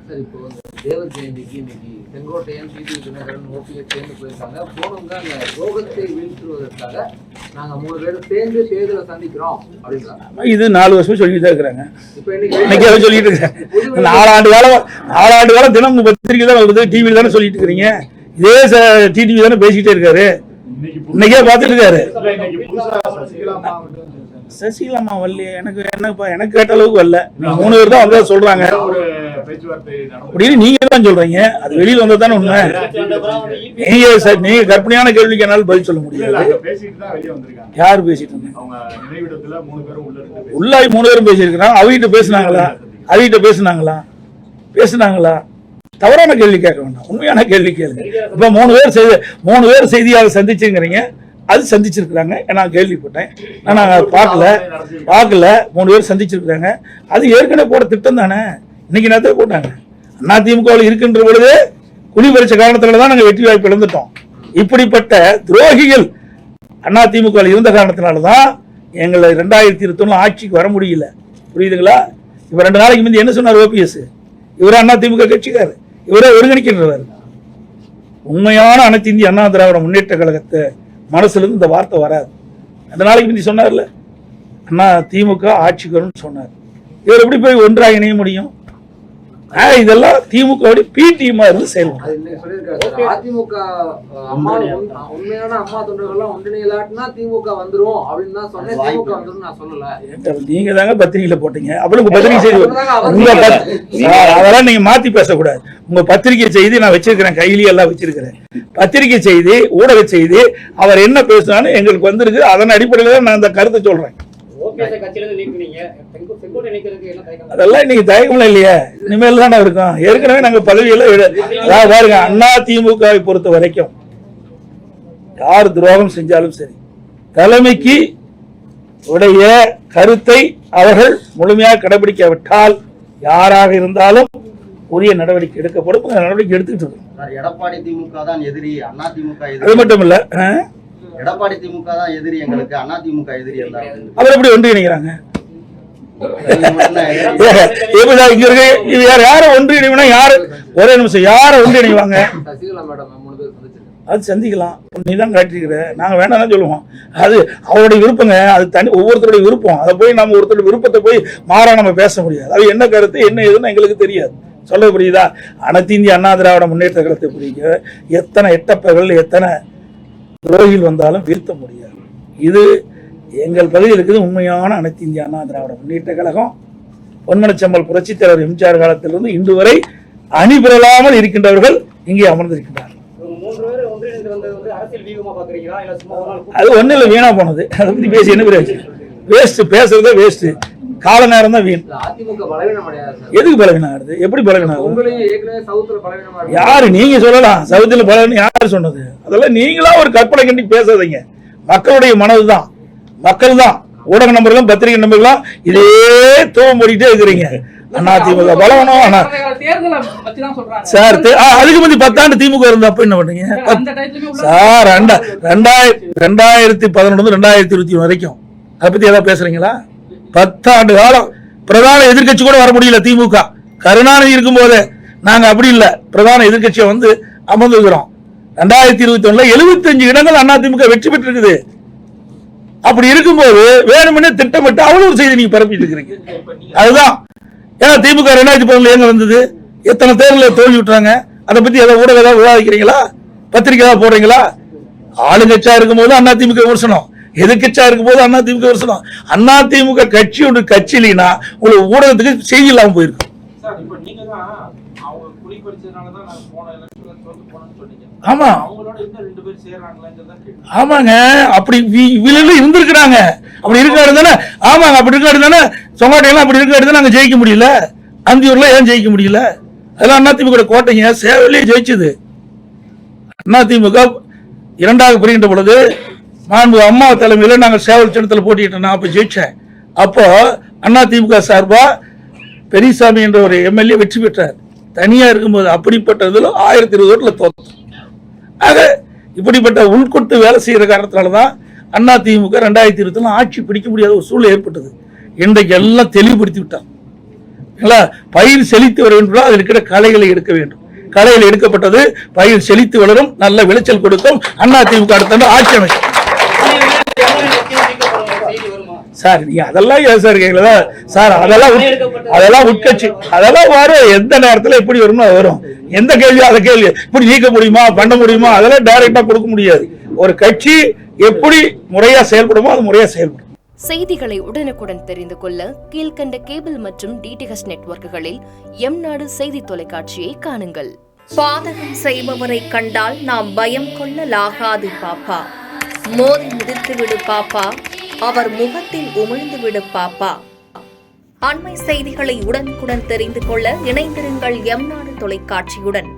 Sir இப்போ தேவர் ஜெயந்திக்கு இன்னைக்கு Sengottaiyan TTV Dinakaran OPS சேர்ந்து போயிருக்காங்க. போனவங்க அந்த ரோகத்தை வீழ்த்துவதற்காக நாங்க 3 பேரும் சேர்ந்து தேர்தலை சந்திக்கிறோம் அப்படின்றாங்க. இது 4 வருஷம் சொல்லிட்டு தான் இருக்கிறாங்க. இப்போ இன்னைக்கு சொல்லிட்டு இருக்காங்க. 4 ஆண்டு காலம் தினம் பத்திரிகை தான் வருது, டிவியில் தானே சொல்லிட்டு இருக்கிறீங்க. இதே டிடிவி தானே பேசிக்கிட்டே இருக்காரு, இன்னைக்கே பார்த்துட்டு இருக்காரு. சசிகலாமா வரலையே, எனக்கு கேட்ட அளவுக்கு வரல. 3 பேர் தான் வந்தா சொல்றாங்க அப்படின்னு நீங்க தான் சொல்றீங்க. அது வெளியில வந்தா தானே உண்மை. நீங்க கற்பனையான கேள்விக்கு என்னால பதில் சொல்ல முடியாது. யாரு பேசிட்டு இருந்தாங்க? உள்ளாய் 3 பேரும் பேசியிருக்கிறாங்க. அவகிட்ட பேசினாங்களா? தவறான கேள்வி கேட்க வேண்டாம், உண்மையான கேள்வி கேளுங்க. இப்ப 3 பேர் செய்தியாளர் சந்திச்சுங்கிறீங்க, அது சந்திச்சிருக்கிறாங்க. நான் கேள்விப்பட்டேன், நான் பார்க்கல. 3 பேர் சந்திச்சிருக்கிறாங்க. அது ஏற்கனவே போட திட்டம் தானே. இன்னைக்கு நேரத்தை போட்டாங்க. அதிமுகவில் இருக்கின்ற பொழுது குடி பறிச்ச காரணத்தினால தான் நாங்கள் வெற்றி வாய்ப்பு இழந்துட்டோம். இப்படிப்பட்ட துரோகிகள் அதிமுகவில் இருந்த காரணத்தினாலதான் எங்களை 2021 ஆட்சிக்கு வர முடியல. புரியுதுங்களா? இப்ப 2 நாளைக்கு முந்தைய என்ன சொன்னார் ஓபிஎஸ்? இவரே அதிமுக கட்சிக்காரு, இவரே ஒருங்கிணைக்கின்றவர். உண்மையான அனைத்து இந்திய அண்ணா திராவிட முன்னேற்ற கழகத்தை மனசுல இருந்து இந்த வார்த்தை வராது. 2 நாளைக்கு முந்தி சொன்னார்ல, அண்ணா திமுக ஆட்சிக்கு வரும்னு சொன்னார். இவர் எப்படி போய் ஒன்றாக இணைய முடியும்? இதெல்லாம் திமுக பிடிஎம் இருந்து செயல்படும். அதிமுக உண்மையான அம்மா தொண்டர்கள்லாம் ஒன்றிணையலாட்டினா திமுக வந்துரும் அப்படின்னு தான் சொன்னேன். திமுக வந்துரும் நான் சொல்லல. நீங்க தாங்க பத்திரிகையில போட்டீங்க. அவ்வளவு பத்திரிகை செய்தி அதெல்லாம் நீங்க மாத்தி பேசக்கூடாது. உங்க பத்திரிகை செய்தி நான் வச்சிருக்கிறேன், கையிலேயே எல்லாம் வச்சிருக்கிறேன். பத்திரிகை செய்தி, ஊடக செய்தி, அவர் என்ன பேசினாலும் எங்களுக்கு வந்திருக்கு. அதன் அடிப்படையில் தான் நான் அந்த கருத்தை சொல்றேன். அதெல்லாம் இன்னைக்கு தயக்கம்ல இல்லையா? இனிமேல் தான் இருக்கும். ஏற்கனவே நாங்க பதவியில பாருங்க, அண்ணா திமுகவை பொறுத்த வரைக்கும் யார் துரோகம் செஞ்சாலும் சரி, தலைமைக்கு உடைய கருத்தை அவர்கள் முழுமையாக கடைபிடிக்காவிட்டால் யாராக இருந்தாலும் உரிய நடவடிக்கை எடுக்கப்படும். நடவடிக்கை எடுத்துட்டு இருக்கோம். எடப்பாடி திமுக தான் எதிரி, அண்ணா திமுக எதிரி. அது மட்டும் இல்ல, எடப்பாடி திமுக தான் எதிரி எங்களுக்கு, அண்ணா திமுக எதிரி. அவர் எப்படி ஒன்றிணைக்கிறாங்க? யாரை ஒன்றிணைவா? யாரு ஒரே நிமிஷம் யாரை ஒன்றிணைவாங்க? அது சந்திக்கலாம். நீ தான் காட்டிருக்கிற, நாங்க வேண்டாம் சொல்லுவோம். அது அவருடைய விருப்பங்க, அது தனி ஒவ்வொருத்தருடைய விருப்பம். அதை போய் நம்ம ஒருத்தருடைய விருப்பத்தை போய் மாறா நம்ம பேச முடியாது. அது என்ன கருத்து என்ன ஏதுன்னு எங்களுக்கு தெரியாது. சொல்ல புரியுதா? அனைத்து இந்திய அண்ணா திராவிட முன்னேற்ற கழகத்தை புரியுங்க. எத்தனை எட்டப்பர்கள், எத்தனை துரோகிகள் வந்தாலும் வீழ்த்த முடியாது. இது எங்கள் பகுதியில் இருக்குது உண்மையான அனைத்து இந்திய அண்ணா திராவிட முன்னேற்ற கழகம். பொன்மனச்செம்மல் புரட்சித் தலைவர் எம்ஜிஆர் காலத்திலிருந்து இன்று வரை அணி பெறலாமல் இருக்கின்றவர்கள் இங்கே அமர்ந்திருக்கின்றார்கள். அது ஒண்ணு இல்ல, வீணா போனது. அதை பத்தி பேசி என்ன பேச்சு? வேஸ்ட், பேசுறதே வேஸ்ட். கால நேரம் தான் வீண். எதுக்கு பலவீனம் ஆகுது? எப்படி பலவீனம் ஆகுது? யாரு நீங்க சொல்லலாம்? சவுத்துல பலவீனம் யாரு சொன்னது? அதெல்லாம் நீங்களா ஒரு கற்பனை கண்டி பேசாதீங்க. மக்களுடைய மனதுதான், மக்கள் தான். ஊடக நம்பர்களும் பத்திரிகை நம்பர்களும் இதே தூவம் போடிட்டே இருக்கிறீங்க. அதிமுக பலவனம் சார். அதுக்கு முந்தி 10 ஆண்டு திமுக இருந்தா அப்ப என்ன பண்ணீங்க சார்? 2011 2021 வரைக்கும் அதை பத்தி ஏதாவது பேசுறீங்களா? 10 ஆண்டு காலம் பிரதான எதிர்கட்சி கூட வர முடியல திமுக. கருணாநிதி இருக்கும் போது நாங்க அப்படி இல்ல, பிரதான எதிர்கட்சியை வந்து அமர்ந்துக்கிறோம். 2021 75 இடங்கள் அதிமுக வெற்றி பெற்று இருக்குது. அப்படி இருக்கும்போது வேணும்னே திட்டமிட்டு அவ்வளவு செய்தி நீங்க பரப்பிட்டு இருக்கிறீங்க. அதுதான் ஏன்னா திமுக 2011 எங்க வந்தது? எத்தனை தேர்தலில் தோல்வி விட்டுறாங்க? அதை பத்தி ஏதாவது ஊடக ஏதாவது விவாதிக்கிறீங்களா? பத்திரிகை ஏதாவது போடுறீங்களா? ஆளுங்கட்சியா இருக்கும் போது அதிமுக விமர்சனம், எதிர்கட்சியா இருக்கும் போது அதிமுக விமர்சனம். அதிமுக கட்சி ஒன்று கட்சியிலா உங்களுக்கு ஊடகத்துக்கு செய்தி இல்லாம போயிருக்கு. ஆமா ஆமாங்க, அப்படி இருந்திருக்கிறாங்க. அப்படி இருக்காரு தானே? ஆமாங்க, அப்படி இருக்காரு தானே? சொங்காட்டையெல்லாம் அப்படி இருக்காரு தானே? நாங்க ஜெயிக்க முடியல. அந்தியூர்ல ஏன் ஜெயிக்க முடியல? அதெல்லாம் அதிமுக கோட்டைங்க. சேவலே ஜெயிச்சது அதிமுக. 2ஆக பிரிகின்ற பொழுது மாண்பு அம்மா தலைமையில் நாங்கள் சேவல் சின்னத்தில் போட்டிட்டு நான் அப்ப ஜெயிச்சேன். அப்போ அதிமுக சார்பா பெரியசாமி என்ற ஒரு எம்எல்ஏ வெற்றி பெற்றார். தனியா இருக்கும்போது அப்படிப்பட்டதுல 1020 ஓட்டுல தோத்தோம். ஆக இப்படிப்பட்ட உள்கொட்டு வேலை செய்யற காரணத்தினாலதான் அதிமுக 2020 ஆட்சி பிடிக்க முடியாத ஒரு சூழ்நிலை ஏற்பட்டது. இன்றைக்கு எல்லாம் தெளிவுபடுத்தி விட்டான். பயிர் செழித்து வர வேண்டும், அதில் இருக்கிற களைகளை எடுக்க வேண்டும். களைகள் எடுக்கப்பட்டது, பயிர் செழித்து வளரும், நல்ல விளைச்சல் கொடுக்கும். அதிமுக அடுத்த ஆட்சி அமைக்கும். சார் நீங்க அதெல்லாம் ஏன் சார் கேட்கல சார்? அதெல்லாம் உட்கட்சி, அதெல்லாம் வரும். எந்த நேரத்தில் எப்படி வருமோ வரும். எந்த கேள்வி அதை கேள்வி இப்படி நீக்க முடியுமா, பண்ண முடியுமா, அதெல்லாம் டைரக்டா கொடுக்க முடியாது. ஒரு கட்சி எப்படி முறையா செயல்படுமோ அது முறையா செயல்படும். செய்திகளை உடனுக்குடன் தெரிந்து கொள்ள கீழ்கண்ட கேபிள் மற்றும் டிடிஎச் நெட்வொர்க்குகளில் எம்நாடு செய்தி தொலைக்காட்சியை காணுங்கள். பாதகம் செய்பவரை கண்டால் நாம் பயம் கொள்ளலாகாது பாப்பா. மோதி மிதித்து விடு பாப்பா, அவர் முகத்தில் உமிழ்ந்து விடு பாப்பா. அண்மை செய்திகளை உடனுக்குடன் தெரிந்து கொள்ள இணைந்திருங்கள் எம்நாடு தொலைக்காட்சியுடன்.